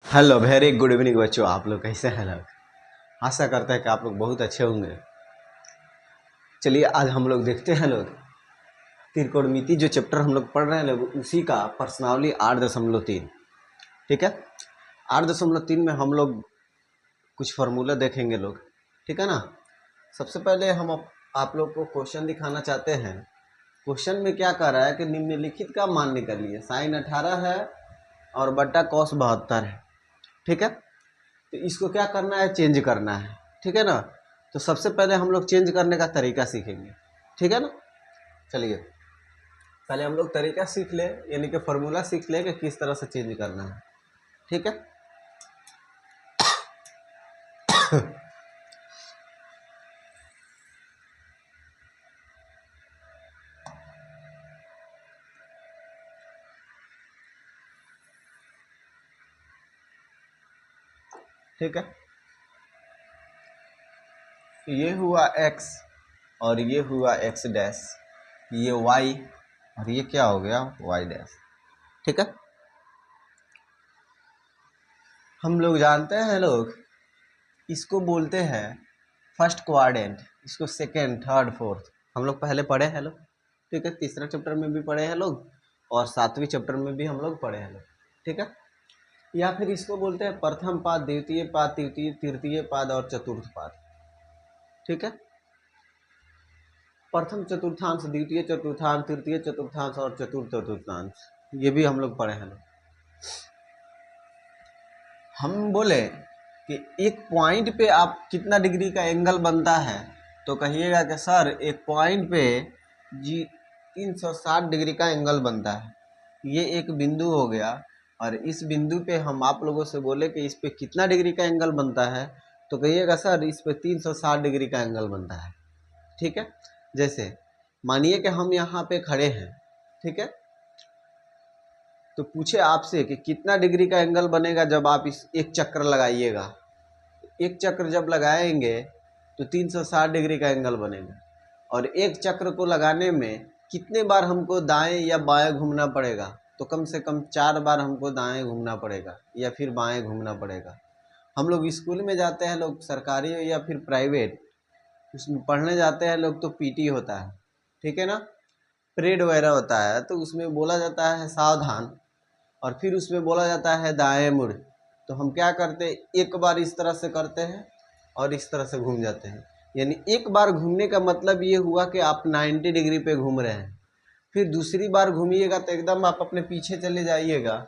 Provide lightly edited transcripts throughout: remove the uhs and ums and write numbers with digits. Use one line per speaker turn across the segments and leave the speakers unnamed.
Hello very good evening बच्चों, आप लोग कैसे हैं लोग। आशा करते हैं कि आप लोग बहुत अच्छे होंगे। चलिए आज हम लोग देखते हैं लोग त्रिकोणमिति जो चैप्टर हम लोग पढ़ रहे हैं लोग उसी का प्रश्नावली 8.3। ठीक है, 8.3 में हम लोग कुछ फार्मूला देखेंगे लोग। ठीक है ना। सबसे पहले हम आप लोग को क्वेश्चन दिखाना चाहते हैं। क्वेश्चन में क्या कह रहा है कि निम्नलिखित का मान निकालिए। साइन 18 है और बट्टा कॉस 72 है। ठीक है, तो इसको क्या करना है, चेंज करना है। ठीक है ना। तो सबसे पहले हम लोग चेंज करने का तरीका सीखेंगे। ठीक है ना। चलिए पहले हम लोग तरीका सीख ले, यानी कि फॉर्मूला सीख ले कि किस तरह से चेंज करना है। ठीक है। ठीक है, ये हुआ x और ये हुआ x डैश, ये y और ये क्या हो गया y डैश। ठीक है, हम लोग जानते हैं लोग इसको बोलते हैं फर्स्ट क्वाड्रेंट, इसको सेकेंड थर्ड फोर्थ हम लोग पहले पढ़े हैं लोग। ठीक है, तीसरा चैप्टर में भी पढ़े हैं लोग और 7वीं चैप्टर में भी हम लोग पढ़े हैं लोग। ठीक है, या फिर इसको बोलते हैं प्रथम पाद, द्वितीय पाद, तृतीय पाद और चतुर्थ पाद। ठीक है, प्रथम चतुर्थांश, द्वितीय चतुर्थांश, तृतीय चतुर्थांश और चतुर्थ चतुर्थांश, ये भी हम लोग पढ़े हैं लोग। हम बोले कि एक पॉइंट पे आप कितना डिग्री का एंगल बनता है, तो कहिएगा कि सर एक पॉइंट पे जी 360 डिग्री का एंगल बनता है। ये एक बिंदु हो गया और इस बिंदु पे हम आप लोगों से बोले कि इस पे कितना डिग्री का एंगल बनता है, तो कहिएगा सर इस पे 360 डिग्री का एंगल बनता है। ठीक है, जैसे मानिए कि हम यहाँ पे खड़े हैं। ठीक है, तो पूछे आपसे कि कितना डिग्री का एंगल बनेगा जब आप इस एक चक्र लगाइएगा। एक चक्र जब लगाएंगे तो 360 डिग्री का एंगल बनेगा और एक चक्र को लगाने में कितने बार हमको दाएं या बाएं घूमना पड़ेगा, तो कम से कम 4 बार हमको दाएं घूमना पड़ेगा या फिर बाएं घूमना पड़ेगा। हम लोग स्कूल में जाते हैं लोग, सरकारी या फिर प्राइवेट, उसमें पढ़ने जाते हैं लोग तो पीटी होता है। ठीक है ना, परेड वगैरह होता है तो उसमें बोला जाता है सावधान और फिर उसमें बोला जाता है दाएं मुड़। तो हम क्या करते हैं, एक बार इस तरह से करते हैं और इस तरह से घूम जाते हैं। यानी एक बार घूमने का मतलब ये हुआ कि आप 90 डिग्री पे घूम रहे हैं। फिर दूसरी बार घूमिएगा तो एकदम आप अपने पीछे चले जाइएगा,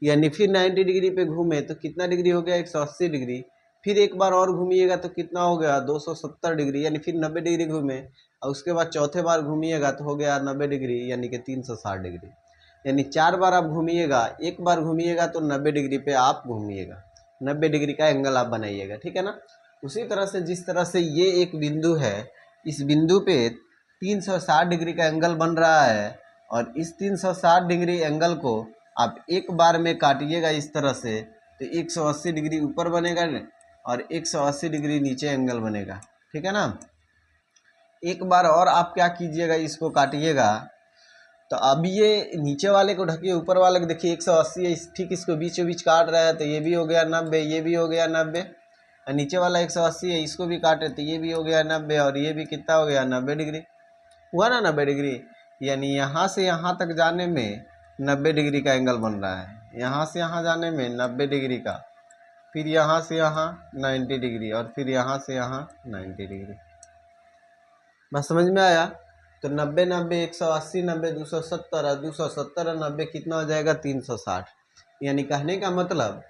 यानी फिर 90 डिग्री पे घूमे तो कितना डिग्री हो गया, 180 डिग्री। फिर एक बार और घूमिएगा तो कितना हो गया, 270 डिग्री, यानी फिर 90 डिग्री घूमे और उसके बाद चौथे बार घूमिएगा तो हो गया 90 डिग्री, यानी कि 360 डिग्री। यानी 4 बार आप घूमिएगा, एक बार घूमिएगा तो 90 डिग्री पे आप घूमिएगा, 90 डिग्री का एंगल आप बनाइएगा। ठीक है ना। उसी तरह से जिस तरह से ये एक बिंदु है, इस बिंदु पे 360 डिग्री का एंगल बन रहा है और इस 360 डिग्री एंगल को आप एक बार में काटिएगा इस तरह से तो 180 डिग्री ऊपर बनेगा और 180 डिग्री नीचे एंगल बनेगा। ठीक है ना। एक बार और आप क्या कीजिएगा, इसको काटिएगा तो अब ये नीचे वाले को ढकिए, ऊपर वाले को देखिए 180 है, ठीक इसको बीचों बीच काट रहा है तो ये भी हो गया 90, ये भी हो गया 90 और नीचे वाला 180 है, इसको भी काटे तो ये भी हो गया 90 और ये भी कितना हो गया 90 डिग्री हुआ ना 90 डिग्री। यानी यहाँ से यहाँ तक जाने में 90 डिग्री का एंगल बन रहा है, यहाँ से यहाँ जाने में 90 डिग्री का, फिर यहाँ से यहाँ 90 डिग्री और फिर यहाँ से यहाँ 90 डिग्री। बस समझ में आया। तो 90 90 180 90 270 और 270 और 90 कितना हो जाएगा 360। यानी कहने का मतलब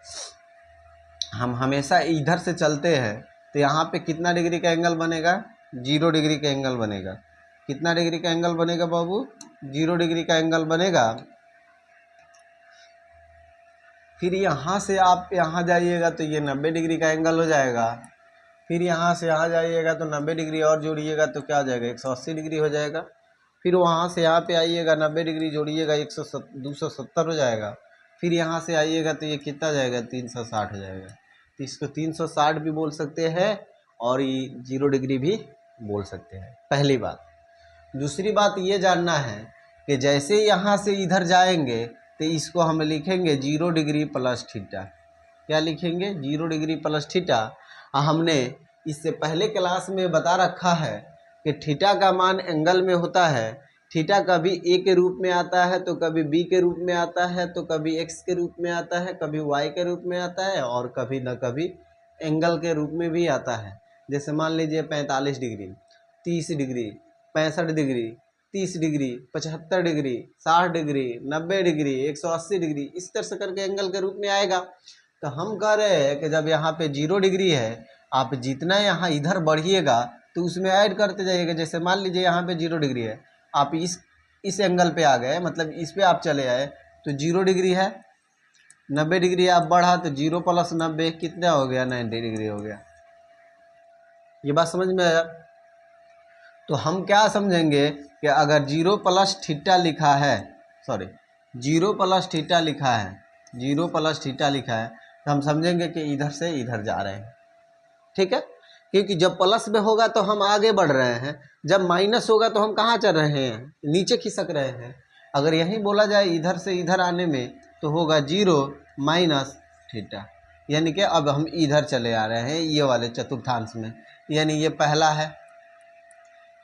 हम हमेशा इधर से चलते हैं तो यहाँ पे कितना डिग्री का एंगल बनेगा, 0 डिग्री का एंगल बनेगा। कितना डिग्री का एंगल बनेगा बाबू, 0 डिग्री का एंगल बनेगा। फिर यहाँ से आप यहाँ जाइएगा तो ये 90 डिग्री का एंगल हो जाएगा। फिर यहाँ से यहाँ जाइएगा तो 90 डिग्री और जोड़िएगा तो क्या हो जाएगा, 180 डिग्री हो जाएगा। फिर वहाँ से यहाँ पे आइएगा 90 डिग्री जोड़िएगा 270 हो जाएगा। फिर यहाँ से आइएगा तो ये कितना जाएगा, 360 हो जाएगा। तो इसको 360 भी बोल सकते हैं और ये 0 डिग्री भी बोल सकते हैं, पहली बात। दूसरी बात ये जानना है कि जैसे यहाँ से इधर जाएंगे तो इसको हम लिखेंगे 0 डिग्री प्लस थीटा। क्या लिखेंगे 0 डिग्री प्लस थीटा। हमने इससे पहले क्लास में बता रखा है कि थीटा का मान एंगल में होता है। थीटा कभी ए के रूप में आता है तो कभी बी के रूप में आता है तो कभी एक्स के रूप में आता है, कभी वाई के रूप में आता है और कभी न कभी एंगल के रूप में भी आता है। जैसे मान लीजिए 45 degree, 30 degree, 65 degree, 30 degree, 75 degree, 60 degree, 90 degree, 180 degree, इस तरह से करके एंगल के रूप में आएगा। तो हम कह रहे हैं कि जब यहाँ पे 0 डिग्री है, आप जितना यहाँ इधर बढ़िएगा तो उसमें ऐड करते जाइएगा। जैसे मान लीजिए यहाँ पे 0 डिग्री है, आप इस एंगल पे आ गए, मतलब इस पे आप चले आए तो 0 डिग्री है, 90 डिग्री आप बढ़ा तो 0 प्लस 90 कितना हो गया, 90 डिग्री हो गया। ये बात समझ में आया। तो हम क्या समझेंगे कि अगर 0 प्लस थीटा लिखा है, सॉरी 0 प्लस थीटा लिखा है, 0 प्लस थीटा लिखा है तो हम समझेंगे कि इधर से इधर जा रहे हैं। ठीक है, क्योंकि जब प्लस में होगा तो हम आगे बढ़ रहे हैं, जब माइनस होगा तो हम कहाँ चल रहे हैं, नीचे खिसक रहे हैं। अगर यही बोला जाए इधर से इधर आने में तो होगा 0 माइनस थीटा, यानी कि अब हम इधर चले आ रहे हैं ये वाले चतुर्थांश में। यानी ये पहला है,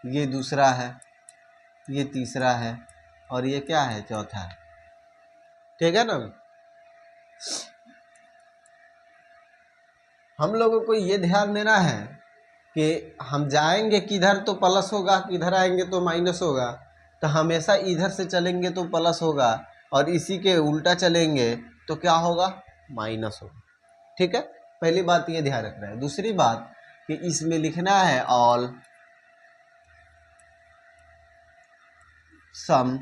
ये दूसरा है, ये तीसरा है और ये क्या है, चौथा है। ठीक है ना। हम लोगों को ये ध्यान देना है कि हम जाएंगे किधर तो प्लस होगा, किधर आएंगे तो माइनस होगा। तो हमेशा इधर से चलेंगे तो प्लस होगा और इसी के उल्टा चलेंगे तो क्या होगा, माइनस होगा। ठीक है, पहली बात ये ध्यान रखना है। दूसरी बात कि इसमें लिखना है ऑल सम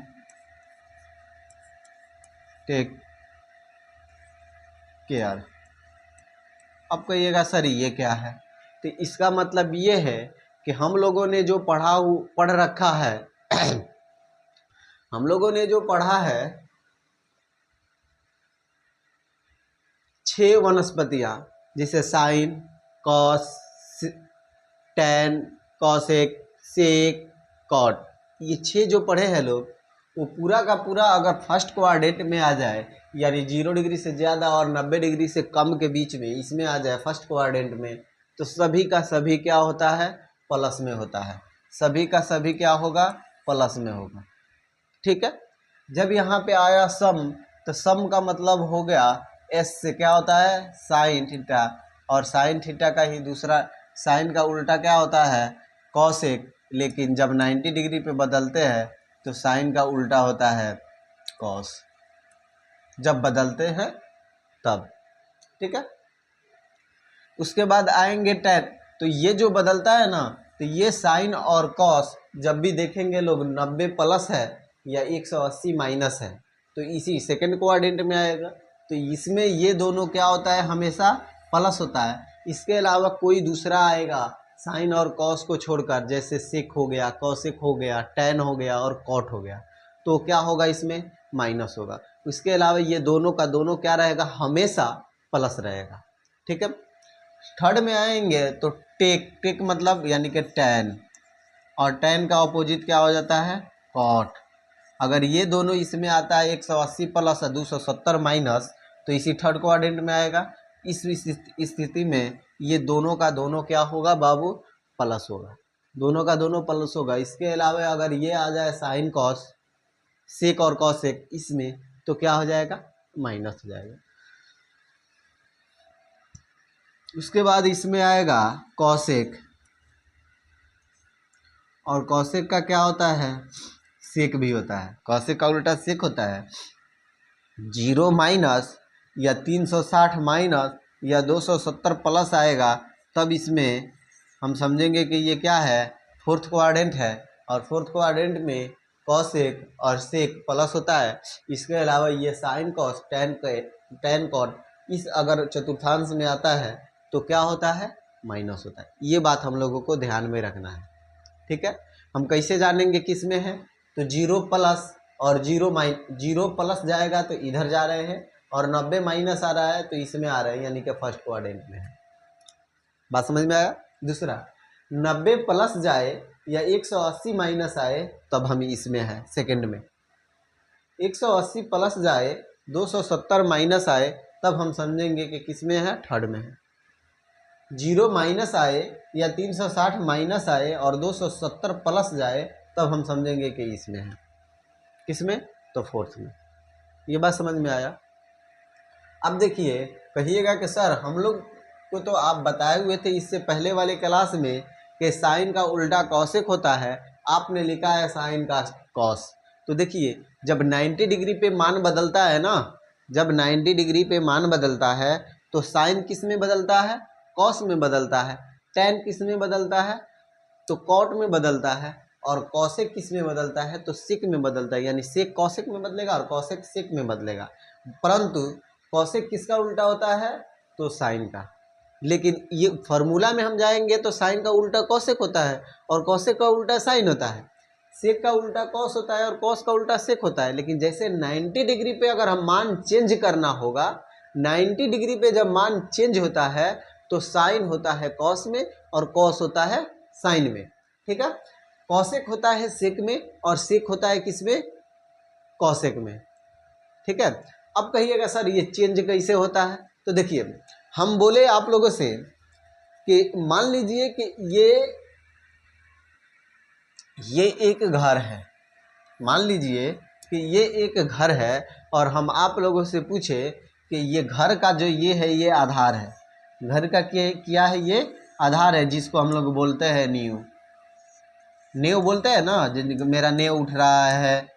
टेक केयर। अब कहिएगा सर ये क्या है, तो इसका मतलब ये है कि हम लोगों ने जो पढ़ रखा है हम लोगों ने जो पढ़ा है 6 वनस्पतियाँ, जैसे साइन, कॉस, टैन, कॉसेक, सेक, कॉट, ये 6 जो पढ़े हैं लोग, वो पूरा का पूरा अगर फर्स्ट क्वाड्रेंट में आ जाए, यानी 0 डिग्री से ज़्यादा और 90 डिग्री से कम के बीच में इसमें आ जाए फर्स्ट क्वाड्रेंट में, तो सभी का सभी क्या होता है, प्लस में होता है। सभी का सभी क्या होगा, प्लस में होगा। ठीक है, जब यहाँ पे आया सम, तो सम का मतलब हो गया एस से क्या होता है, साइन थीटा, और साइन थीटा का ही दूसरा साइन का उल्टा क्या होता है, कॉसेक। लेकिन जब 90 डिग्री पे बदलते हैं तो साइन का उल्टा होता है कॉस, जब बदलते हैं तब। ठीक है, उसके बाद आएंगे टैन, तो ये जो बदलता है ना, तो ये साइन और कॉस जब भी देखेंगे लोग 90 प्लस है या 180 माइनस है तो इसी सेकंड क्वाड्रेंट में आएगा। तो इसमें ये दोनों क्या होता है, हमेशा प्लस होता है। इसके अलावा कोई दूसरा आएगा साइन और कॉस को छोड़कर, जैसे सेक हो गया, कॉसेक हो गया, टैन हो गया और कॉट हो गया, तो क्या होगा, इसमें माइनस होगा। इसके अलावा ये दोनों का दोनों क्या रहेगा, हमेशा प्लस रहेगा। ठीक है, थर्ड में आएंगे तो टेक मतलब यानी कि टैन, और टैन का ऑपोजिट क्या हो जाता है, कॉट। अगर ये दोनों इसमें आता है 180 प्लस 270 माइनस, तो इसी थर्ड क्वाड्रेंट में आएगा। इस स्थिति में ये दोनों का दोनों क्या होगा बाबू, प्लस होगा, दोनों का दोनों प्लस होगा। इसके अलावा अगर ये आ जाए साइन कॉस, सेक और कॉसेक इसमें, तो क्या हो जाएगा, माइनस हो जाएगा। उसके बाद इसमें आएगा कॉसेक, और कॉसेक का क्या होता है, सेक भी होता है। कॉसेक का उल्टा सेक होता है। 0 माइनस या 360 माइनस या 270 प्लस आएगा तब इसमें हम समझेंगे कि ये क्या है, फोर्थ क्वाड्रेंट है, और फोर्थ क्वाड्रेंट में कॉसेक और सेक प्लस होता है। इसके अलावा ये साइन कॉस टैन कॉट इस अगर चतुर्थांश में आता है तो क्या होता है, माइनस होता है। ये बात हम लोगों को ध्यान में रखना है। ठीक है, हम कैसे जानेंगे किस में है, तो 0 प्लस और 0 प्लस जाएगा तो इधर जा रहे हैं, और 90 माइनस आ रहा है तो इसमें आ रहे हैं, यानी कि फर्स्ट क्वाड्रेंट में है। बात समझ में आया। दूसरा 90 प्लस जाए या 180 माइनस आए तब हम इसमें है सेकंड में। 180 प्लस जाए 270 माइनस आए तब हम समझेंगे कि किस में है, थर्ड में है। 0 माइनस आए या 360 माइनस आए और 270 प्लस जाए तब हम समझेंगे कि इसमें है। किसमें? तो फोर्थ में। ये बात समझ में आया? अब देखिए, कहिएगा कि सर हम लोग को तो आप बताए हुए थे इससे पहले वाले क्लास में कि साइन का उल्टा कॉसेक होता है, आपने लिखा है साइन का कॉस। तो देखिए, जब 90 डिग्री पे मान बदलता है ना, जब 90 डिग्री पे मान बदलता है तो साइन किस में बदलता है? कॉस में बदलता है। टेन किस में बदलता है? तो कॉट में बदलता है। और कॉसेक किस में बदलता है? तो सेक में बदलता है। यानी सेक कॉसेक में बदलेगा और कॉसेक सेक में बदलेगा। परंतु कॉसेक किसका उल्टा होता है? तो साइन का। लेकिन ये फार्मूला में हम जाएंगे तो साइन का उल्टा कॉसेक होता है और कॉसेक का उल्टा साइन होता है। सेक का उल्टा कॉस होता है और कॉस का उल्टा सेक होता है। लेकिन जैसे 90 डिग्री पे अगर हम मान चेंज करना होगा, 90 डिग्री पे जब मान चेंज होता है तो साइन होता है कॉस में और कॉस होता है साइन में। ठीक है, कॉसेक होता है सेक में और सेक होता है किस में? कॉसेक में। ठीक है, अब कहिएगा सर ये चेंज कैसे होता है? तो देखिए, हम बोले आप लोगों से कि मान लीजिए कि ये एक घर है, मान लीजिए कि ये एक घर है और हम आप लोगों से पूछे कि ये घर का जो ये है ये आधार है। घर का क्या है? ये आधार है, जिसको हम लोग बोलते हैं नींव। नींव बोलते हैं ना, मेरा नींव उठ रहा है,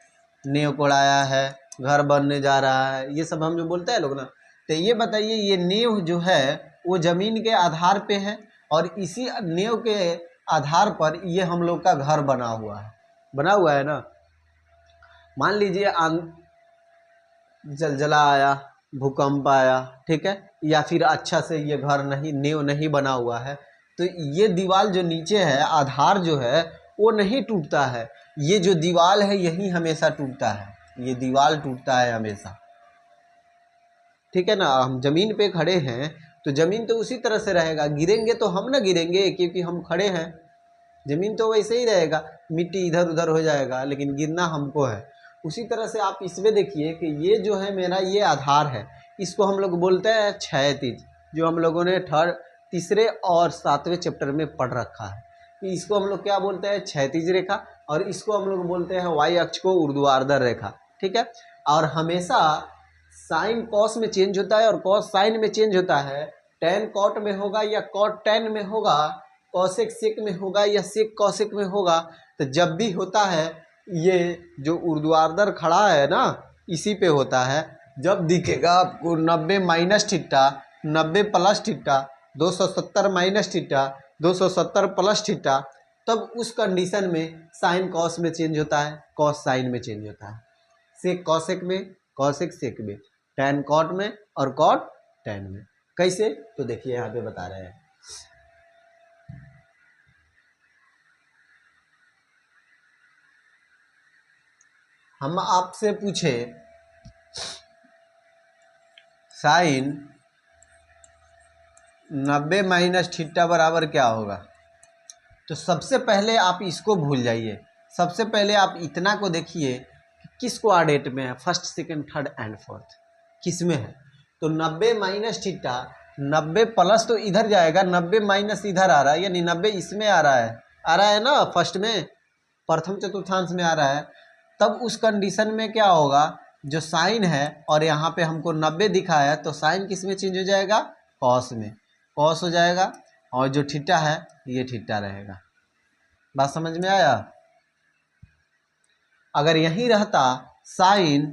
नींव कोड़ाया है, घर बनने जा रहा है, ये सब हम जो बोलते हैं लोग ना। तो ये बताइए, ये नींव जो है वो ज़मीन के आधार पे है और इसी नींव के आधार पर ये हम लोग का घर बना हुआ है ना। मान लीजिए जलजला आया, भूकंप आया, ठीक है, या फिर अच्छा से ये घर नहीं, नींव नहीं बना हुआ है, तो ये दीवार जो नीचे है, आधार जो है वो नहीं टूटता है। ये जो दीवार है यही हमेशा टूटता है, ये दीवार टूटता है हमेशा। ठीक है ना, हम जमीन पे खड़े हैं तो जमीन तो उसी तरह से रहेगा, गिरेंगे तो हम ना गिरेंगे क्योंकि हम खड़े हैं, जमीन तो वैसे ही रहेगा, मिट्टी इधर उधर हो जाएगा लेकिन गिरना हमको है। उसी तरह से आप इसमें देखिए कि ये जो है मेरा ये आधार है, इसको हम लोग बोलते हैं क्षैतिज, जो हम लोगों ने तीसरे और 7वें चैप्टर में पढ़ रखा है कि इसको हम लोग क्या बोलते हैं? क्षैतिज रेखा। और इसको हम लोग बोलते हैं वाई अक्ष को ऊर्ध्वाधर रेखा। ठीक है, और हमेशा साइन कॉस में चेंज होता है और कॉस साइन में चेंज होता है। टेन कॉट में होगा या कॉट टेन में होगा, कॉसेक सेक में होगा या सेक कॉसेक में होगा। तो जब भी होता है ये जो ऊर्ध्वाधर खड़ा है ना, इसी पे होता है। जब दिखेगा आपको 90 minus theta, 90 plus theta, 270 minus theta, 270 plus theta, तब उस कंडीशन में साइन कॉस में चेंज होता है, कॉस साइन में चेंज होता है, सेक कॉसेक में, कॉसेक सेक में, टेन कॉट में और कॉट टेन में। कैसे? तो देखिए यहाँ पे बता रहे हैं। हम आपसे पूछे साइन 90 माइनस थीटा बराबर क्या होगा, तो सबसे पहले आप इसको भूल जाइए। सबसे पहले आप इतना को देखिए कि किस कोऑर्डिनेट में है, first second third and fourth किस में है। तो 90 माइनस थीटा, 90 प्लस तो इधर जाएगा, 90 माइनस इधर आ रहा है, यानी 90 इसमें आ रहा है ना, फर्स्ट में, प्रथम चतुर्थांश में आ रहा है। तब उस कंडीशन में क्या होगा, जो साइन है और यहाँ पे हमको 90 दिखा है तो साइन किस में चेंज हो जाएगा? कॉस में, कॉस हो जाएगा। और जो थीटा है ये थीटा रहेगा। बात समझ में आया? अगर यही रहता साइन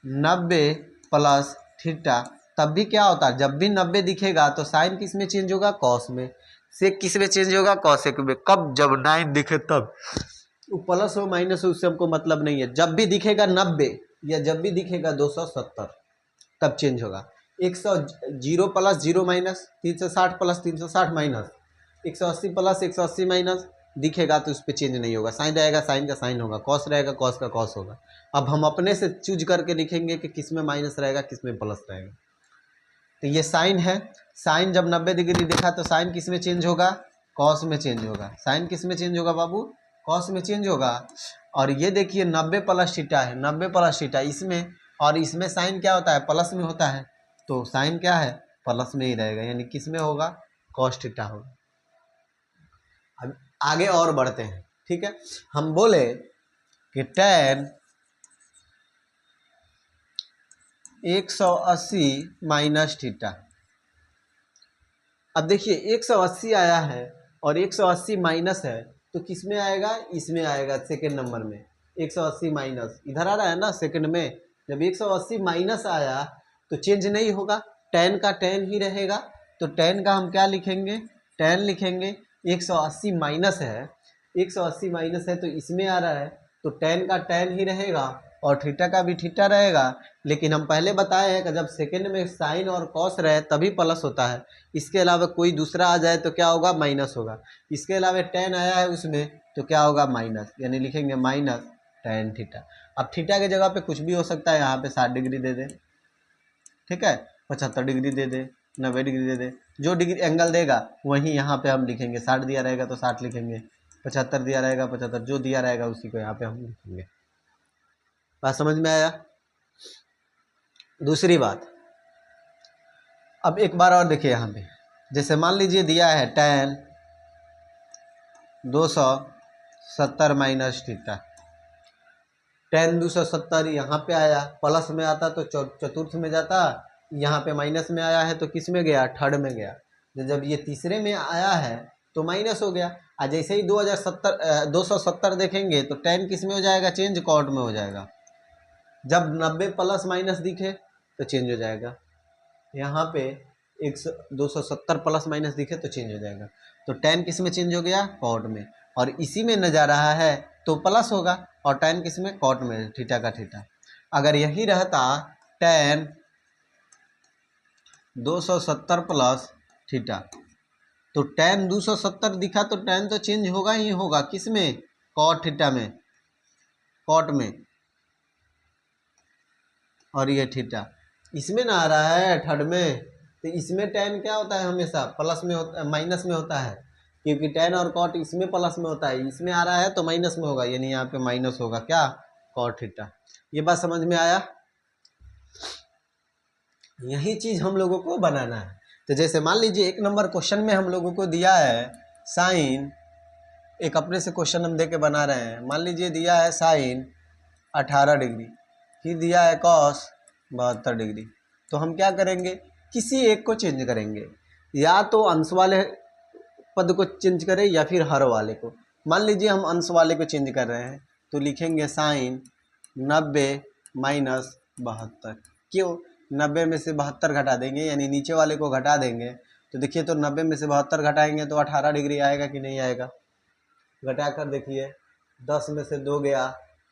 90 प्लस थीटा, तब भी क्या होता, जब भी 90 दिखेगा तो साइन किस में चेंज होगा? कॉस में। सेक किस में चेंज होगा? कॉसेक में। कब? जब 9 दिखे तब। वो प्लस हो माइनस हो उससे हमको मतलब नहीं है, जब भी दिखेगा 90 या जब भी दिखेगा 270 तब चेंज होगा। 100 0 plus 0 minus, 360 plus 360 minus, 180 plus 180 minus दिखेगा तो उस पर चेंज नहीं होगा। साइन रहेगा साइन का साइन होगा, कॉस रहेगा कॉस का कॉस होगा। अब हम अपने से चूज करके लिखेंगे कि किस में माइनस रहेगा किस में प्लस रहेगा। तो ये साइन है, साइन जब 90 डिग्री दिखा तो साइन किस में चेंज होगा? कॉस में चेंज होगा। साइन किस में चेंज होगा बाबू? कॉस में चेंज होगा। और ये देखिए 90 प्लस थीटा है, 90 प्लस थीटा, इसमें और इसमें साइन क्या होता है, प्लस में होता है, तो साइन क्या है, प्लस में ही रहेगा, यानी किस में होगा, कॉस थीटा होगा। अब आगे और बढ़ते हैं, ठीक है। हम बोले कि tan 180 माइनस थीटा। अब देखिए 180 आया है और 180 माइनस है, तो किस में आएगा, इसमें आएगा, सेकेंड नंबर में। 180 माइनस इधर आ रहा है ना सेकेंड में, जब 180 माइनस आया तो चेंज नहीं होगा, tan का tan ही रहेगा, तो tan का हम क्या लिखेंगे, tan लिखेंगे। 180 माइनस है, 180 माइनस है तो इसमें आ रहा है, तो tan का tan ही रहेगा और थीटा का भी थीटा रहेगा। लेकिन हम पहले बताए हैं कि जब सेकेंड में साइन और कॉस रहे तभी प्लस होता है, इसके अलावा कोई दूसरा आ जाए तो क्या होगा, माइनस होगा। इसके अलावा tan आया है उसमें तो क्या होगा, माइनस, यानी लिखेंगे माइनस tan थीटा। अब थीटा की जगह पे कुछ भी हो सकता है, यहाँ पे 60 डिग्री दे दे, ठीक है, 75 डिग्री दे दे, 90 डिग्री दे दे, जो डिग्री एंगल देगा वही यहाँ पे हम लिखेंगे। 60 दिया रहेगा तो 60 लिखेंगे, 75 दिया रहेगा 75, जो दिया रहेगा उसी को यहाँ पे हम लिखेंगे। बात समझ में आया। दूसरी बात, अब एक बार और देखिए यहाँ पे, जैसे मान लीजिए दिया है tan 270 माइनस थीटा, tan 270 यहाँ पे आया, प्लस में आता तो चतुर्थ में जाता, यहाँ पे माइनस में आया है तो किस में गया, थर्ड में गया। जब ये तीसरे में आया है तो माइनस हो गया। और जैसे ही 270 देखेंगे तो tan किस में हो जाएगा, चेंज, कॉट में हो जाएगा। जब 90 प्लस माइनस दिखे तो चेंज हो जाएगा, यहाँ पे 270 प्लस माइनस दिखे तो चेंज हो जाएगा। तो tan किस में चेंज हो गया, कॉट में, और इसी में न जा रहा है तो प्लस होगा, और tan किस में, कॉट में, थीटा का थीटा। अगर यही रहता tan 270 प्लस थीटा, तो tan 270 दिखा तो tan तो चेंज होगा ही होगा, किस में, कॉट थीटा में, कॉट में, और ये थीटा इसमें ना आ रहा है थर्ड में, तो इसमें tan क्या होता है, हमेशा प्लस में होता, माइनस में होता है, क्योंकि tan और कॉट इसमें प्लस में होता है, इसमें आ रहा है तो माइनस में होगा, यानी यहाँ पे माइनस होगा क्या, कॉट थीटा। ये बात समझ में आया। यही चीज हम लोगों को बनाना है। तो जैसे मान लीजिए 1 नंबर क्वेश्चन में हम लोगों को दिया है साइन, एक अपने से क्वेश्चन हम दे के बना रहे हैं, मान लीजिए दिया है साइन 18 डिग्री, फिर दिया है कॉस 72 डिग्री, तो हम क्या करेंगे, किसी एक को चेंज करेंगे, या तो अंश वाले पद को चेंज करें या फिर हर वाले को। मान लीजिए हम अंश वाले को चेंज कर रहे हैं, तो लिखेंगे साइन 90 माइनस 72। क्यों, 90 में से 72 घटा देंगे, यानी नीचे वाले को घटा देंगे, तो देखिए तो 90 में से 72 घटाएंगे तो 18 डिग्री आएगा कि नहीं आएगा। घटा कर देखिए, 10 में से 2 गया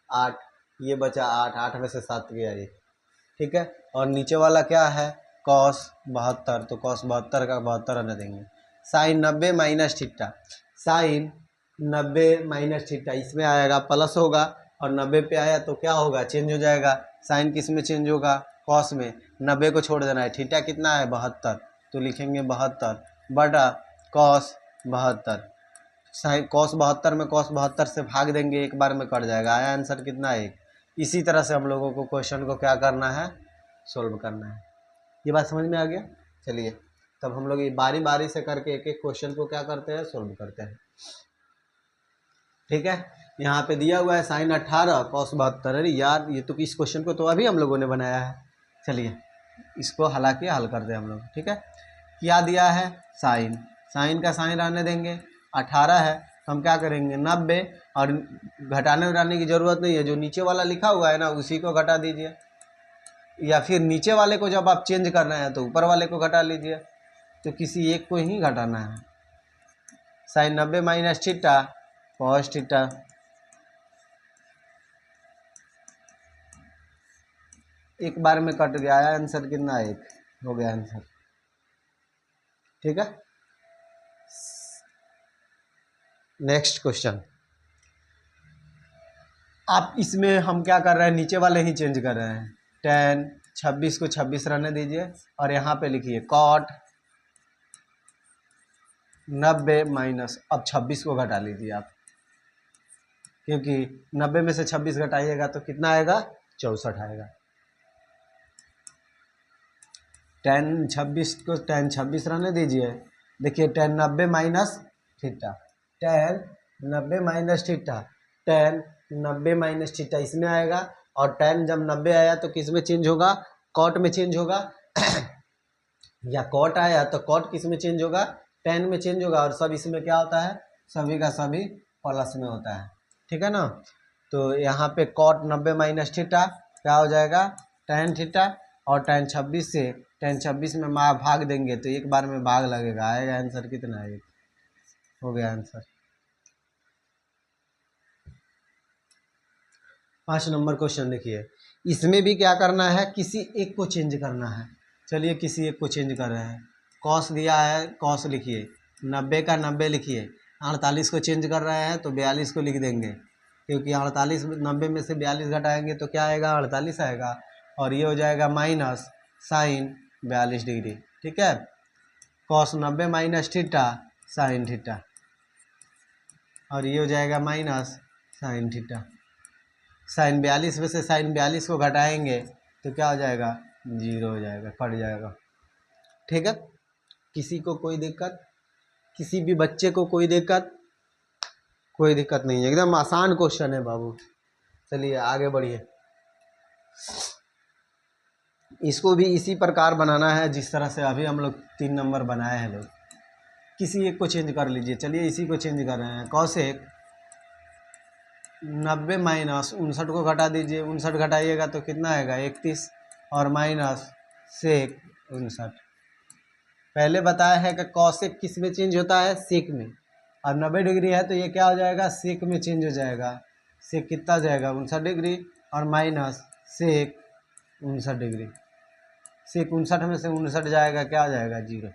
8, ये बचा 8, 8 में से 7 गया ये, ठीक है। और नीचे वाला क्या है, कॉस 72, तो कॉस 72 का 72 आने देंगे। Sine 90 minus theta, sine 90 minus theta, इसमें आएगा प्लस होगा, और 90 पे आया तो क्या होगा, चेंज हो जाएगा। साइन किस में चेंज होगा, कॉस में, 90 को छोड़ देना है, थीटा कितना है 72, तो लिखेंगे 72 बटा कॉस 72। साइन कॉस 72 में कॉस 72 से भाग देंगे, एक बार में कट जाएगा, आया आंसर कितना, 1। इसी तरह से हम लोगों को क्वेश्चन को क्या करना है, सोल्व करना है। ये बात समझ में आ गया। चलिए तब हम लोग ये बारी बारी से करके एक एक क्वेश्चन को क्या करते हैं, सोल्व करते हैं, ठीक है। यहाँ पे दिया हुआ है साइन 18 कॉस 72। अरे यार, ये तो इस क्वेश्चन को तो अभी हम लोगों ने बनाया है। चलिए इसको हालांकि हल करते हैं हम लोग, ठीक है। क्या दिया है, साइन, साइन का साइन रहने देंगे, 18 है तो हम क्या करेंगे 90, और घटाने उठाने की ज़रूरत नहीं है, जो नीचे वाला लिखा हुआ है ना उसी को घटा दीजिए, या फिर नीचे वाले को जब आप चेंज कर रहे हैं तो ऊपर वाले को घटा लीजिए, तो किसी एक को ही घटाना है। Sine 90 minus theta cos theta, एक बार में कट गया, आया आंसर कितना, 1 हो गया आंसर, ठीक है। नेक्स्ट क्वेश्चन, आप इसमें हम क्या कर रहे हैं, नीचे वाले ही चेंज कर रहे हैं, tan 26 को 26 रहने दीजिए, और यहाँ पे लिखिए कॉट 90 माइनस, अब 26 को घटा लीजिए आप, क्योंकि 90 में से 26 घटाइएगा तो कितना आएगा, 64 आएगा। tan 26 को tan 26 रहने दीजिए। देखिए tan 90 minus theta, tan 90 minus theta, tan 90 minus theta इसमें आएगा। और tan जब 90 आया तो किस में चेंज होगा, कॉट में चेंज होगा या कॉट आया तो कॉट किस में चेंज होगा, tan में चेंज होगा। और सब इसमें क्या होता है, सभी का सभी प्लस में होता है, ठीक है ना। तो यहाँ पे कॉट 90 माइनस थीटा क्या हो जाएगा, tan थीटा। और tan 26 से tan 26 में भाग देंगे तो एक बार में भाग लगेगा, आएगा आंसर कितना है, हो गया आंसर। 5 नंबर क्वेश्चन देखिए, इसमें भी क्या करना है, किसी एक को चेंज करना है। चलिए किसी एक को चेंज कर रहे हैं। कॉस दिया है, कॉस लिखिए, 90 का 90 लिखिए। 48 को चेंज कर रहे हैं तो 42 को लिख देंगे, क्योंकि 48 90 में से 42 घटाएंगे तो क्या आएगा, 48 आएगा। और ये हो जाएगा माइनस साइन 42 डिग्री, ठीक है। Cos 90 minus theta sine theta, और ये हो जाएगा माइनस साइन थीटा। साइन 42 में से साइन 42 को घटाएंगे तो क्या हो जाएगा, 0 हो जाएगा, कट जाएगा, ठीक है। किसी को कोई दिक्कत, किसी भी बच्चे को कोई दिक्कत, कोई दिक्कत नहीं है, एकदम आसान क्वेश्चन है बाबू। चलिए आगे बढ़िए। इसको भी इसी प्रकार बनाना है जिस तरह से अभी हम लोग 3 नंबर बनाए हैं लोग। किसी एक को चेंज कर लीजिए। चलिए इसी को चेंज कर रहे हैं। कॉसेक 90 माइनस 59 को घटा दीजिए, 59 घटाइएगा तो कितना आएगा, 31। और माइनस सेक 59। पहले बताया है कि कॉसेक किस में चेंज होता है, सेक में। और 90 डिग्री है तो ये क्या हो जाएगा, सेक में चेंज हो जाएगा। सेक कितना हो जाएगा, 59 डिग्री। और माइनस सेक 59 डिग्री। सेक 59 में से 59 जाएगा, क्या हो जाएगा, 0।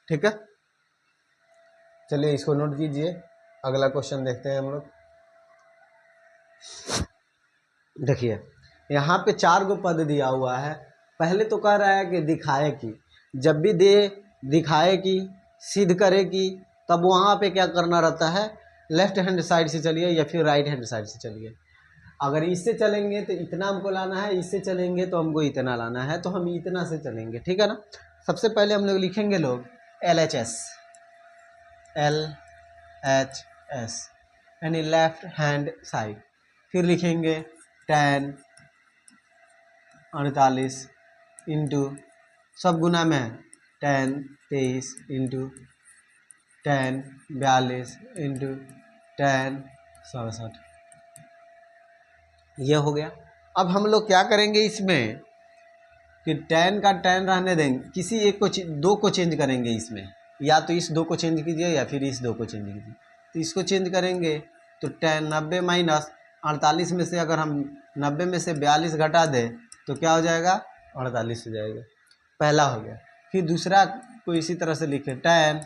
ठीक है, चलिए इसको नोट कीजिए। अगला क्वेश्चन देखते हैं हम लोग। देखिए यहाँ पे 4 गो पद दिया हुआ है। पहले तो कह रहा है कि दिखाए कि, जब भी दे दिखाए कि, सिद्ध करे कि, तब वहाँ पे क्या करना रहता है, लेफ्ट हैंड साइड से चलिए या फिर राइट हैंड साइड से चलिए। अगर इससे चलेंगे तो इतना हमको लाना है, इससे चलेंगे तो हमको इतना लाना है, तो हम इतना से चलेंगे, ठीक है ना। सबसे पहले हम लोग लिखेंगे लोग LHS, LHS यानी लेफ्ट हैंड साइड। फिर लिखेंगे tan 48 इंटू, सब गुना में है, tan 23 into tan 42 into tan 67। ये हो गया। अब हम लोग क्या करेंगे इसमें कि tan का tan रहने देंगे, किसी एक को, 2 को चेंज करेंगे इसमें। या तो इस 2 को चेंज कीजिए या फिर इस 2 को चेंज कीजिए। तो इसको चेंज करेंगे तो tan 90 माइनस 48 में से अगर हम 90 में से 42 घटा दें तो क्या हो जाएगा, 48 हो जाएगा। पहला हो गया। फिर दूसरा को इसी तरह से लिखे, tan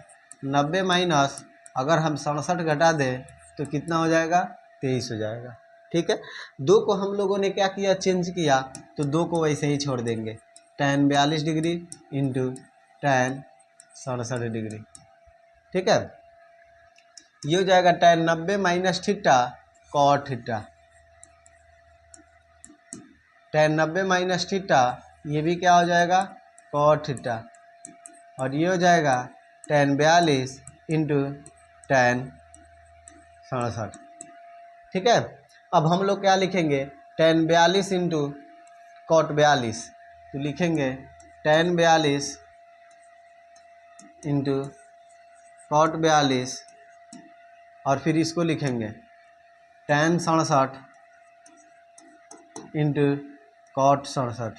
90 माइनस अगर हम 67 घटा दें तो कितना हो जाएगा, 23 हो जाएगा, ठीक है। 2 को हम लोगों ने क्या किया, चेंज किया, तो 2 को वैसे ही छोड़ देंगे। tan 42 degree into tan 67 degree, ठीक है। ये हो जाएगा tan 90 minus theta cot theta. tan 90 minus theta, ये भी क्या हो जाएगा, कॉट थीटा। और ये हो जाएगा tan 42 इंटू tan 67, ठीक है। अब हम लोग क्या लिखेंगे, tan 42 इंटू कॉट 42, तो लिखेंगे tan 42 इंटू कॉट 42, और फिर इसको लिखेंगे tan 67 इंटू कॉट 67।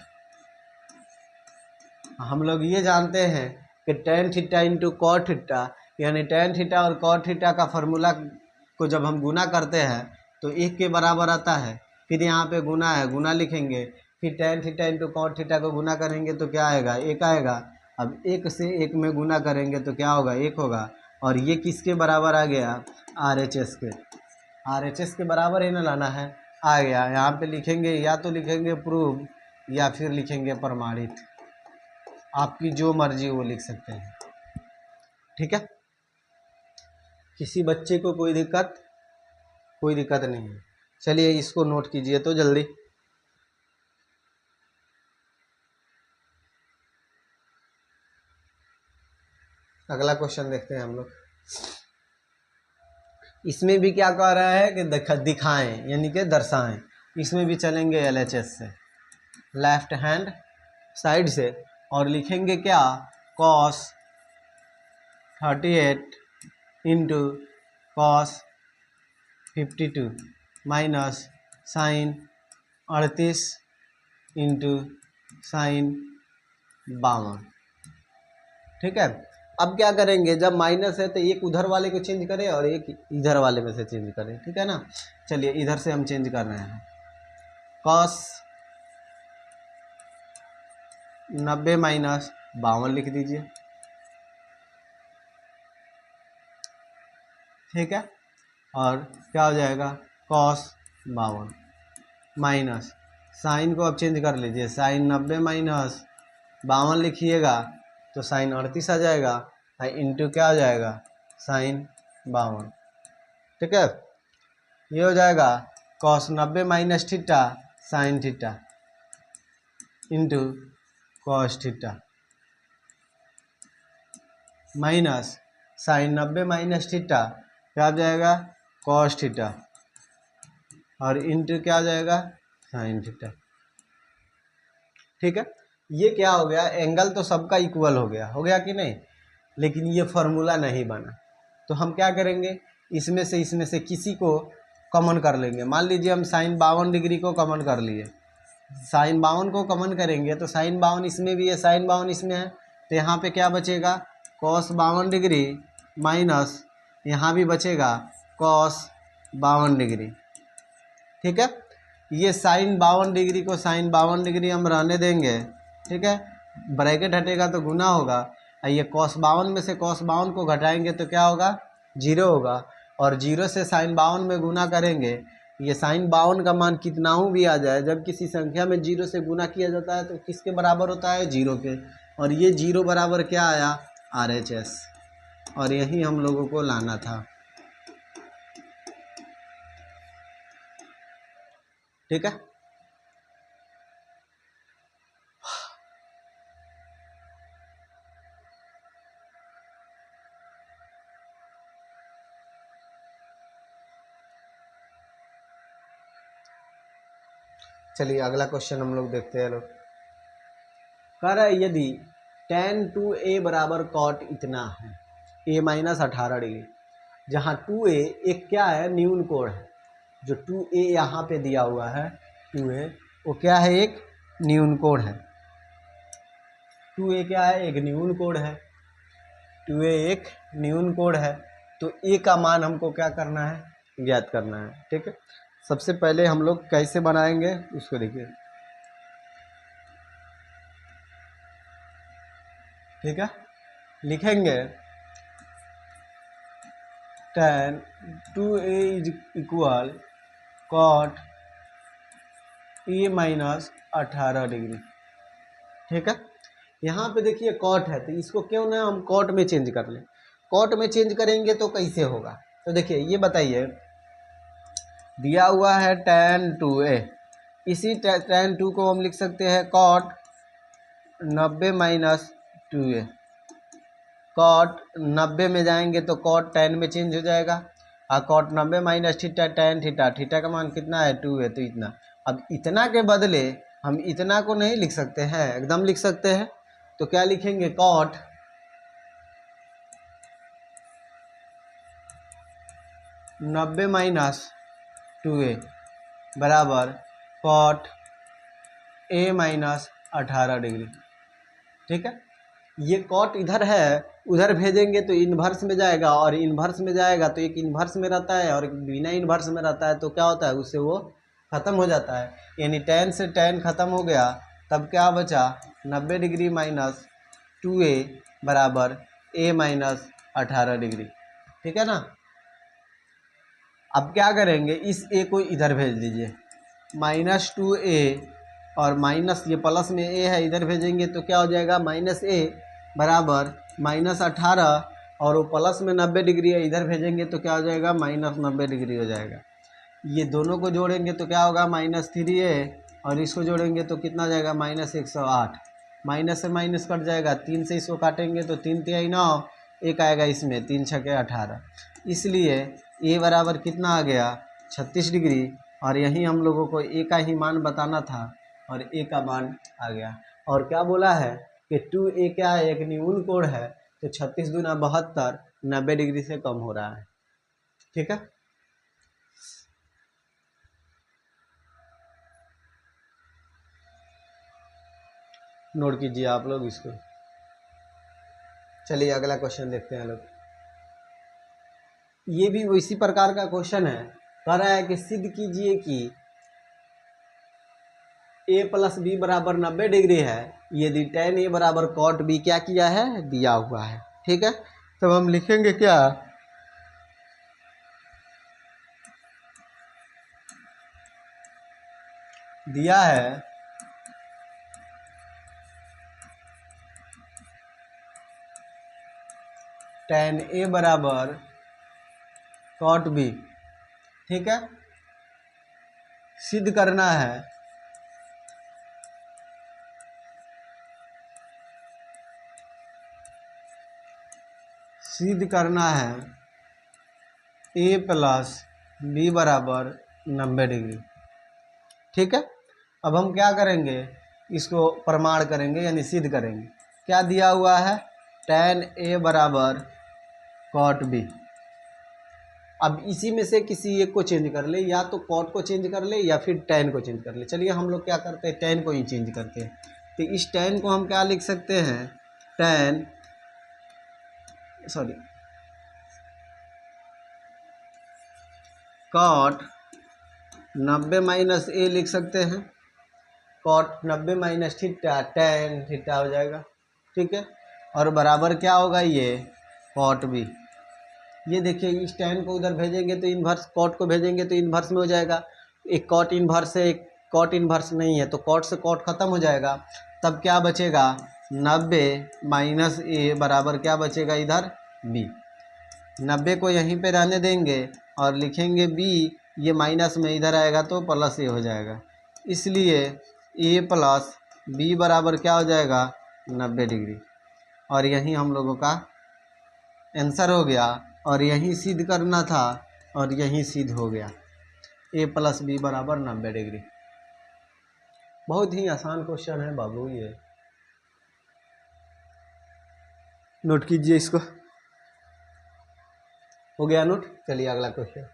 हम लोग ये जानते हैं कि tan theta into cot theta, यानी tan थीटा और कॉट थीटा का फार्मूला को जब हम गुना करते हैं तो 1 के बराबर आता है। फिर यहाँ पे गुना है, गुना लिखेंगे। फिर tan theta into cot theta को गुना करेंगे तो क्या आएगा, 1 आएगा। अब 1 से 1 में गुना करेंगे तो क्या होगा, 1 होगा। और ये किसके बराबर आ गया, RHS के। RHS के बराबर ही ना लाना है, आ गया। यहाँ पे लिखेंगे, या तो लिखेंगे प्रूव या फिर लिखेंगे प्रमाणित, आपकी जो मर्जी वो लिख सकते हैं, ठीक है। किसी बच्चे को कोई दिक्कत, कोई दिक्कत नहीं है। चलिए इसको नोट कीजिए तो जल्दी। अगला क्वेश्चन देखते हैं हम लोग। इसमें भी क्या कह रहा है कि दिखाएं यानी कि दर्शाएं। इसमें भी चलेंगे LHS से, लेफ्ट हैंड साइड से, और लिखेंगे क्या, cos 38 into cos 52 minus sine 38 into sine 52। ठीक है। अब क्या करेंगे, जब माइनस है तो एक उधर वाले को चेंज करें और एक इधर वाले में से चेंज करें, ठीक है ना। चलिए इधर से हम चेंज कर रहे हैं, cos 90 माइनस 52 लिख दीजिए, ठीक है। और क्या हो जाएगा, cos 52 माइनस साइन को अब चेंज कर लीजिए, साइन 90 माइनस 52 लिखिएगा तो साइन 38 आ जाएगा, इंटू क्या हो जाएगा, साइन 52। ठीक है, ये हो जाएगा cos 90 minus theta sine theta into cos theta minus sine 90 minus theta क्या हो जाएगा, cos थीटा, और इंटू क्या हो जाएगा, साइन थीटा। ठीक है, ये क्या हो गया, एंगल तो सबका इक्वल हो गया कि नहीं, लेकिन ये फार्मूला नहीं बना। तो हम क्या करेंगे, इसमें से किसी को कॉमन कर लेंगे। मान लीजिए हम साइन 52 डिग्री को कॉमन कर लिए, साइन 52 को कॉमन करेंगे तो साइन 52 इसमें भी है, साइन 52 इसमें है, तो यहाँ पे क्या बचेगा, cos 52 डिग्री माइनस यहाँ भी बचेगा cos 52 डिग्री। ठीक है, ये साइन 52 डिग्री को साइन 52 डिग्री हम रहने देंगे, ठीक है, ब्रैकेट हटेगा तो गुना होगा, ये cos 52 में से cos 52 को घटाएंगे तो क्या होगा, 0 होगा, और 0 से साइन 52 में गुना करेंगे, ये साइन 52 का मान कितना ही भी आ जाए, जब किसी संख्या में 0 से गुना किया जाता है तो किसके बराबर होता है, 0 के, और ये 0 बराबर क्या आया, RHS, और यही हम लोगों को लाना था। ठीक है, चलिए अगला क्वेश्चन हम लोग देखते हैं। लोग कह रहा है यदि tan 2a बराबर cot इतना है, a माइनस 18 डिग्री, जहाँ 2a एक क्या है, न्यून कोण है, जो 2a यहाँ पे दिया हुआ है 2a, वो क्या है, एक न्यून कोण है, 2a क्या है, एक न्यून कोण है, 2a एक न्यून कोण है, तो a का मान हमको क्या करना है, ज्ञात करना है। ठीक है, सबसे पहले हम लोग कैसे बनाएंगे उसको देखिए। ठीक है, लिखेंगे tan 2a is equal cot a minus 18 degree. ठीक है, यहाँ पे देखिए कॉट है, तो इसको क्यों ना हम कॉट में चेंज कर लें, कॉट में चेंज करेंगे तो कैसे होगा, तो देखिए ये बताइए, दिया हुआ है tan 2a, इसी tan 2 को हम लिख सकते हैं cot 90 माइनस 2a, cot 90 में जाएंगे तो cot tan में चेंज हो जाएगा, और cot 90 minus theta tan theta, theta का मान कितना है, 2 है, तो इतना। अब इतना के बदले हम इतना को नहीं लिख सकते हैं, एकदम लिख सकते हैं, तो क्या लिखेंगे, cot 90 माइनस 2a बराबर cot a माइनस 18 डिग्री। ठीक है, ये कॉट इधर है, उधर भेजेंगे तो इन्वर्स में जाएगा, और इन्वर्स में जाएगा तो एक इन्वर्स में रहता है और एक बिना इन्वर्स में रहता है, तो क्या होता है, उससे वो ख़त्म हो जाता है, यानी tan से tan ख़त्म हो गया, तब क्या बचा, 90 डिग्री माइनस 2a बराबर a माइनस 18 डिग्री। ठीक है ना। अब क्या करेंगे, इस a को इधर भेज दीजिए, माइनस 2a और माइनस ये प्लस में a है, इधर भेजेंगे तो क्या हो जाएगा, माइनस a बराबर माइनस 18, और वो प्लस में 90 डिग्री है, इधर भेजेंगे तो क्या हो जाएगा, माइनस 90 डिग्री हो जाएगा। ये दोनों को जोड़ेंगे तो क्या होगा -3a, और इसको जोड़ेंगे तो कितना जाएगा -108। माइनस से माइनस कट जाएगा, 3 से इसको काटेंगे तो 3 तिहाई 9, एक आएगा इसमें 3 छके 18। इसलिए ए बराबर कितना आ गया 36 डिग्री, और यहीं हम लोगों को ए का ही मान बताना था और ए का मान आ गया। और क्या बोला है कि 2a क्या है, एक न्यून कोण है, तो 36 दूना 72, 90 डिग्री से कम हो रहा है। ठीक है, नोट कीजिए आप लोग इसको। चलिए अगला क्वेश्चन देखते हैं लोग। ये भी इसी प्रकार का क्वेश्चन है। कह रहा है कि सिद्ध कीजिए कि a प्लस बी बराबर 90 डिग्री है यदि tan a बराबर cot b क्या किया है, दिया हुआ है। ठीक है, तब हम लिखेंगे क्या, दिया है tan a बराबर cot b। ठीक है, सिद्ध करना है a प्लस बी बराबर 90 डिग्री। ठीक है, अब हम क्या करेंगे, इसको प्रमाण करेंगे यानी सिद्ध करेंगे। क्या दिया हुआ है, tan a बराबर cot b। अब इसी में से किसी एक को चेंज कर ले, या तो cot को चेंज कर ले या फिर tan को चेंज कर ले। चलिए हम लोग क्या करते हैं, tan को ही चेंज करते हैं। तो इस tan को हम क्या लिख सकते हैं, cot 90 माइनस a लिख सकते हैं, cot 90 minus theta tan theta हो जाएगा। ठीक है, और बराबर क्या होगा, ये cot b। ये देखिए इस tan को उधर भेजेंगे तो इन्वर्स, cot को भेजेंगे तो इन्वर्स में हो जाएगा। एक cot इन्वर्स है, एक cot इन्वर्स नहीं है, तो cot से cot खत्म हो जाएगा। तब क्या बचेगा, 90 माइनस a बराबर क्या बचेगा इधर b। 90 को यहीं पे रहने देंगे और लिखेंगे b, ये माइनस में इधर आएगा तो प्लस a हो जाएगा। इसलिए a प्लस b बराबर क्या हो जाएगा 90 डिग्री, और यही हम लोगों का आंसर हो गया। और यही सिद्ध करना था और यही सिद्ध हो गया, a प्लस बी बराबर 90 डिग्री। बहुत ही आसान क्वेश्चन है बाबू, ये नोट कीजिए इसको। हो गया नोट। चलिए अगला क्वेश्चन,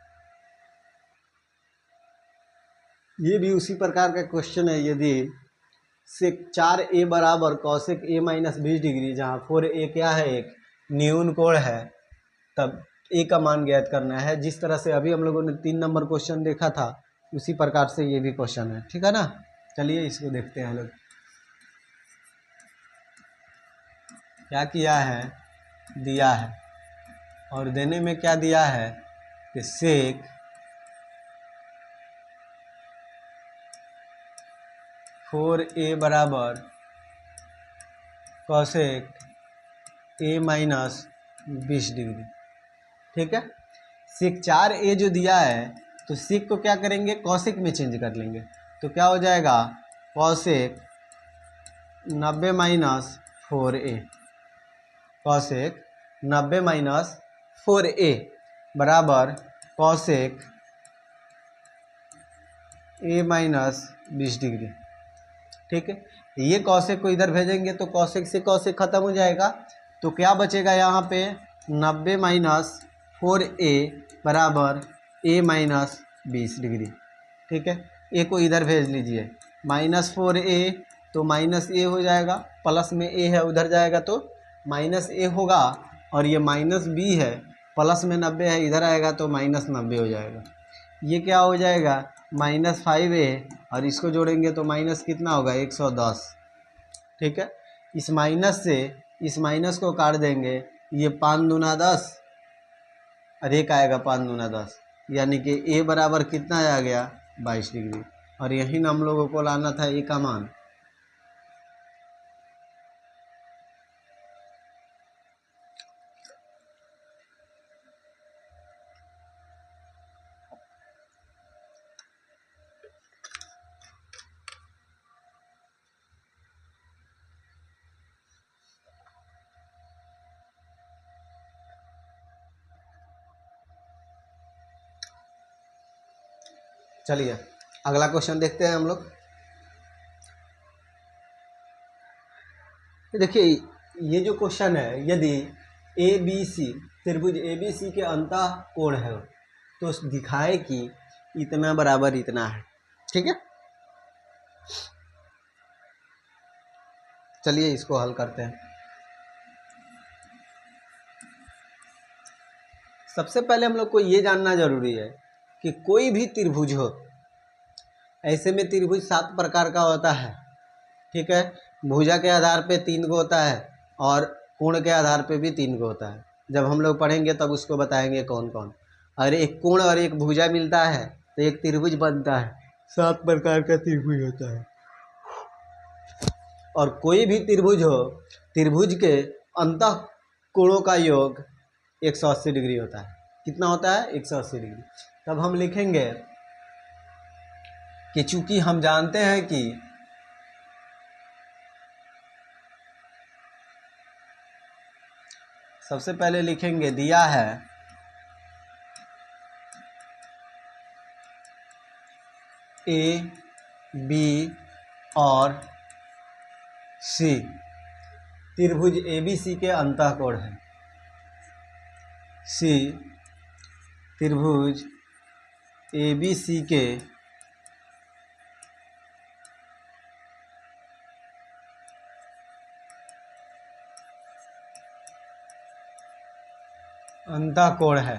ये भी उसी प्रकार का क्वेश्चन है। यदि सेक 4a बराबर कौशिक a माइनस 20 डिग्री, जहाँ 4a क्या है, एक न्यून कोण है, तब a का मान ज्ञात करना है। जिस तरह से अभी हम लोगों ने 3 नंबर क्वेश्चन देखा था, उसी प्रकार से ये भी क्वेश्चन है। ठीक है ना, चलिए इसको देखते हैं लोग। क्या किया है, दिया है, और देने में क्या दिया है कि सेक 4a बराबर कौशिक a माइनस 20 डिग्री। ठीक है, सेक 4a जो दिया है, तो सेक को क्या करेंगे, कौशिक में चेंज कर लेंगे। तो क्या हो जाएगा, Kaushik 90 minus 4a, Kaushik 90 minus 4a बराबर कौशिक a माइनस 20 डिग्री। ठीक है, ये कौशिक को इधर भेजेंगे तो कौशिक से कौशिक खत्म हो जाएगा। तो क्या बचेगा यहाँ पे, 90 माइनस 4a बराबर a माइनस 20 डिग्री। ठीक है, a को इधर भेज लीजिए, -4a तो -a हो जाएगा, प्लस में a है उधर जाएगा तो -a होगा, और ये -b है, प्लस में 90 है इधर आएगा तो -90 हो जाएगा। ये क्या हो जाएगा, -5a, और इसको जोड़ेंगे तो माइनस कितना होगा 110। ठीक है, इस माइनस से इस माइनस को काट देंगे, ये 5 दूना 10 और एक आएगा 5 दूना 10, यानी कि a बराबर कितना आ गया 22 डिग्री। और यही ना हम लोगों को लाना था a का मान। चलिए अगला क्वेश्चन देखते हैं हम लोग। देखिए ये जो क्वेश्चन है, यदि ए बी सी त्रिभुज ए बी सी के अंतः कोण है तो दिखाए कि इतना बराबर इतना है। ठीक है, चलिए इसको हल करते हैं। सबसे पहले हम लोग को ये जानना जरूरी है कि कोई भी त्रिभुज हो, ऐसे में त्रिभुज 7 प्रकार का होता है। ठीक है, भुजा के आधार पे 3 गो होता है और कोण के आधार पे भी 3 गो होता है। जब हम लोग पढ़ेंगे तब उसको बताएंगे कौन कौन। और एक कोण और एक भुजा मिलता है तो एक त्रिभुज बनता है। 7 प्रकार का त्रिभुज होता है। और कोई भी त्रिभुज हो, त्रिभुज के अंतः कोणों का योग 180 डिग्री होता है। कितना होता है? 180 डिग्री। तब हम लिखेंगे कि चूंकि हम जानते हैं कि सबसे पहले लिखेंगे दिया है ए बी और सी त्रिभुज ए बी सी के अंतःकोण है। सी त्रिभुज ए बी सी के अंतःकोण है।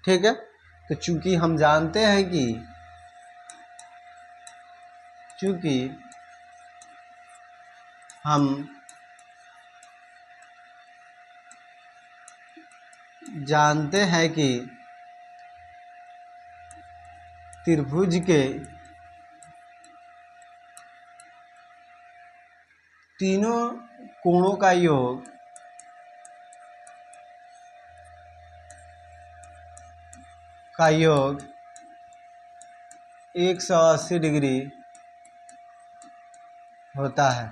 ठीक है, तो चूंकि हम जानते हैं कि हम जानते हैं कि त्रिभुज के तीनों कोणों का योग का योग 180 डिग्री होता है।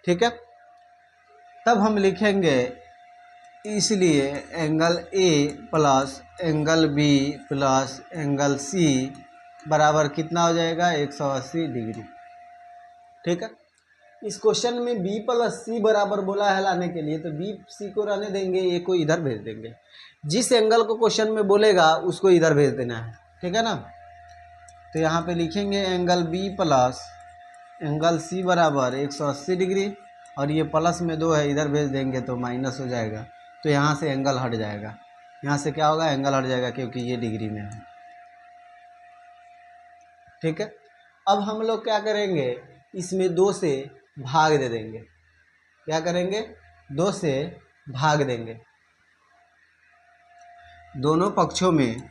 ठीक है, तब हम लिखेंगे इसलिए angle A plus angle B plus angle C बराबर कितना हो जाएगा? 180 डिग्री। ठीक है, इस क्वेश्चन में b प्लस सी बराबर बोला है लाने के लिए, तो बी सी को रहने देंगे, ए को इधर भेज देंगे। जिस एंगल को क्वेश्चन में बोलेगा उसको इधर भेज देना है। ठीक है ना, तो यहाँ पे लिखेंगे angle b plus angle C बराबर 180 डिग्री, और ये प्लस में 2 है, इधर भेज देंगे तो माइनस हो जाएगा। तो यहाँ से एंगल हट जाएगा। यहाँ से क्या होगा? एंगल हट जाएगा, क्योंकि ये डिग्री में है। ठीक है, अब हम लोग क्या करेंगे? इसमें 2 से भाग दे देंगे। क्या करेंगे? 2 से भाग देंगे। दोनों पक्षों में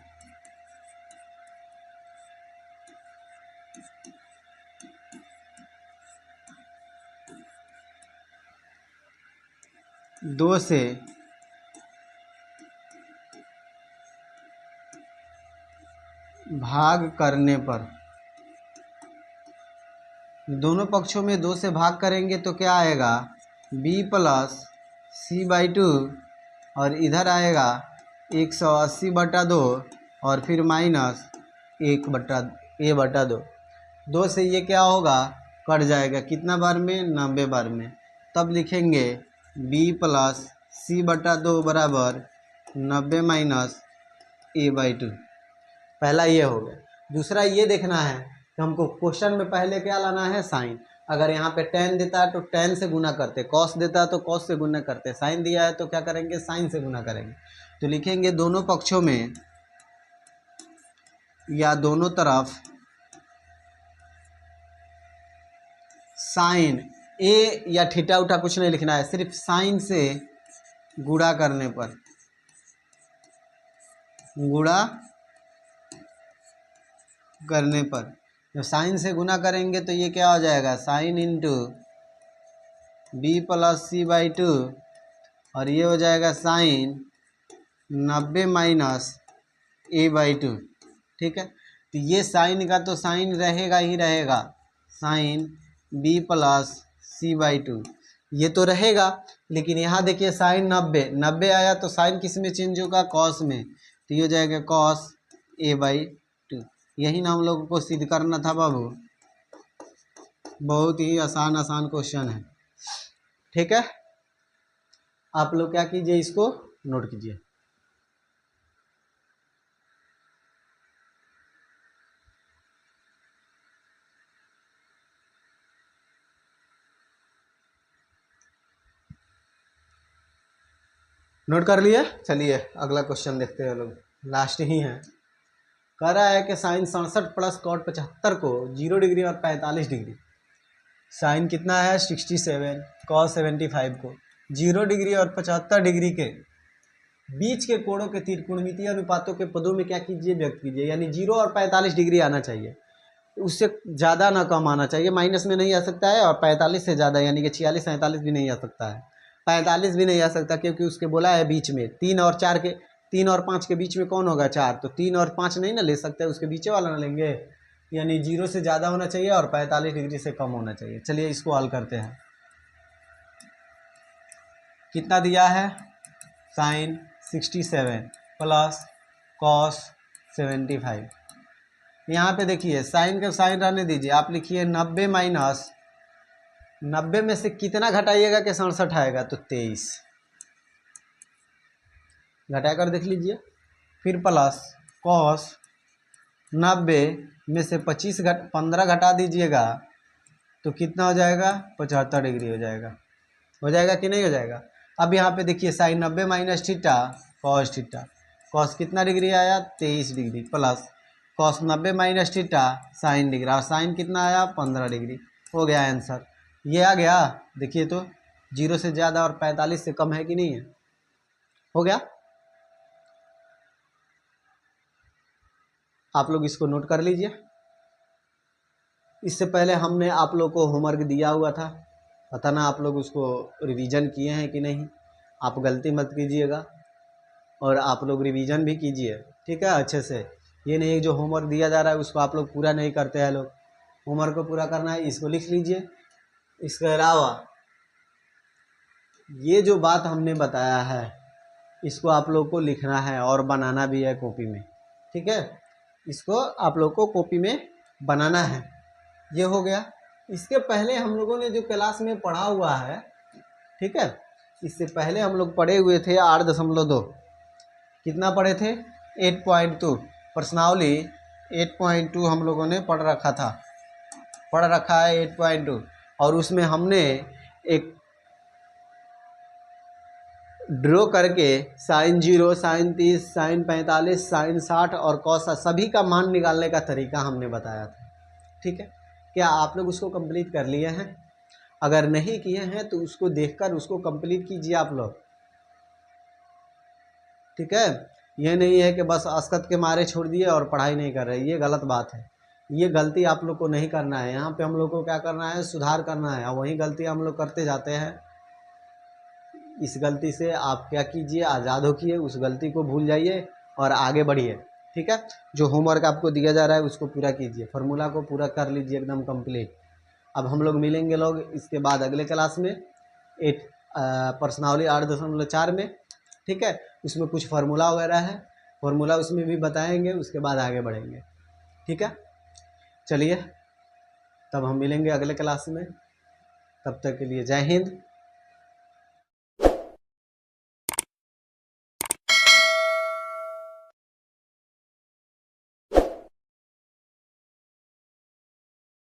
2 से भाग करने पर, दोनों पक्षों में 2 से भाग करेंगे तो क्या आएगा? b प्लस सी बाई 2, और इधर आएगा 180/2 और फिर माइनस 1/a/2। 2 से ये क्या होगा? कट जाएगा। कितना बार में? 90 बार में। तब लिखेंगे b प्लस सी/2 बराबर 90 माइनस a/2। पहला ये हो गया। दूसरा ये देखना है कि हमको क्वेश्चन में पहले क्या लाना है? साइन। अगर यहाँ पे tan देता है तो tan से गुना करते, cos देता है तो cos से गुना करते, साइन दिया है तो क्या करेंगे? साइन से गुना करेंगे। तो लिखेंगे दोनों पक्षों में या दोनों तरफ साइन ए या थीटा उठा कुछ नहीं लिखना है, सिर्फ साइन से गुणा करने पर, गुणा करने पर जब साइन से गुना करेंगे तो ये क्या हो जाएगा? Sine into B plus C by 2, और ये हो जाएगा साइन 90 माइनस a/2। ठीक है, तो ये साइन का तो साइन रहेगा ही रहेगा, sine b plus C by 2 ये तो रहेगा। लेकिन यहाँ देखिए साइन 90 आया तो साइन किस में चेंज होगा? कॉस में। तो ये हो जाएगा cos a/2। यही ना हम लोगों को सिद्ध करना था बाबू। बहुत ही आसान आसान क्वेश्चन है, ठीक है। आप लोग क्या कीजिए, इसको नोट कीजिए। नोट कर लिए? चलिए अगला क्वेश्चन देखते हैं लोग, लास्ट ही है। कह रहा है कि साइन 67 प्लस कॉट 75 को 0 डिग्री और 45 डिग्री, साइन कितना है 67, कॉस 75 को 0 डिग्री और 75 डिग्री के बीच के कोणों के त्रिकोणमितीय अनुपातों के पदों में क्या कीजिए, व्यक्त कीजिए। यानी 0 और 45 डिग्री आना चाहिए, उससे ज़्यादा ना कम आना चाहिए, माइनस में नहीं आ सकता है, और 45 से ज़्यादा यानी कि 46 47 भी नहीं आ सकता है, 45 भी नहीं आ सकता, क्योंकि उसके बोला है बीच में 3 और 4 के, 3 और 5 के बीच में कौन होगा, 4, तो 3 और 5 नहीं ना ले सकते, उसके बीच वाला ना लेंगे। यानी 0 से ज़्यादा होना चाहिए और 45 डिग्री से कम होना चाहिए। चलिए इसको हल करते हैं। कितना दिया है, साइन 67 प्लस कॉस 75। यहाँ पे देखिए साइन का साइन रहने दीजिए, आप लिखिए 90 माइनस 90 में से कितना घटाइएगा कि 67 आएगा, तो 23 घटा कर देख लीजिए। फिर प्लस कॉस 90 में से 15 घटा दीजिएगा तो कितना हो जाएगा, 75 डिग्री हो जाएगा कि नहीं हो जाएगा। अब यहाँ पे देखिए sine 90 minus theta cos theta, cos कितना डिग्री आया, 23 degree, plus cos 90 minus theta sine degree, और साइन कितना आया, 15 डिग्री। हो गया आंसर, ये आ गया। देखिए तो 0 से ज़्यादा और 45 से कम है कि नहीं है, हो गया। आप लोग इसको नोट कर लीजिए। इससे पहले हमने आप लोग को होमवर्क दिया हुआ था, पता ना आप लोग उसको रिवीजन किए हैं कि नहीं। आप गलती मत कीजिएगा और आप लोग रिवीजन भी कीजिए, ठीक है, अच्छे से। ये नहीं जो होमवर्क दिया जा रहा है उसको आप लोग पूरा नहीं करते हैं लोग। होमवर्क को पूरा करना है, इसको लिख लीजिए। इसके अलावा ये जो बात हमने बताया है इसको आप लोग को लिखना है और बनाना भी है कॉपी में, ठीक है। इसको आप लोग को कॉपी में बनाना है। ये हो गया। इसके पहले हम लोगों ने जो क्लास में पढ़ा हुआ है, ठीक है, इससे पहले हम लोग पढ़े हुए थे 8.2, कितना पढ़े थे, 8.2 प्रश्नावली 8.2 हम लोगों ने पढ़ रखा है 8.2। और उसमें हमने एक ड्रॉ करके साइन 0, साइन 30, साइन 45, साइन 60 और कॉस सभी का मान निकालने का तरीका हमने बताया था, ठीक है। क्या आप लोग उसको कंप्लीट कर लिए हैं? अगर नहीं किए हैं तो उसको देखकर उसको कंप्लीट कीजिए आप लोग, ठीक है। ये नहीं है कि बस असकत के मारे छोड़ दिए और पढ़ाई नहीं कर रहे, ये गलत बात है। ये गलती आप लोग को नहीं करना है। यहाँ पे हम लोग को क्या करना है, सुधार करना है, और वही गलती हम लोग करते जाते हैं। इस गलती से आप क्या कीजिए, आज़ाद होइए, उस गलती को भूल जाइए और आगे बढ़िए, ठीक है। जो होमवर्क आपको दिया जा रहा है उसको पूरा कीजिए, फार्मूला को पूरा कर लीजिए एकदम कंप्लीट। अब हम लोग मिलेंगे लोग इसके बाद अगले क्लास में 8 प्रश्नावली 8.4 में, ठीक है। उसमें कुछ फार्मूला वगैरह है, फार्मूला उसमें भी बताएंगे, उसके बाद आगे बढ़ेंगे, ठीक है। चलिए तब हम मिलेंगे अगले क्लास में, तब तक के लिए जय हिंद।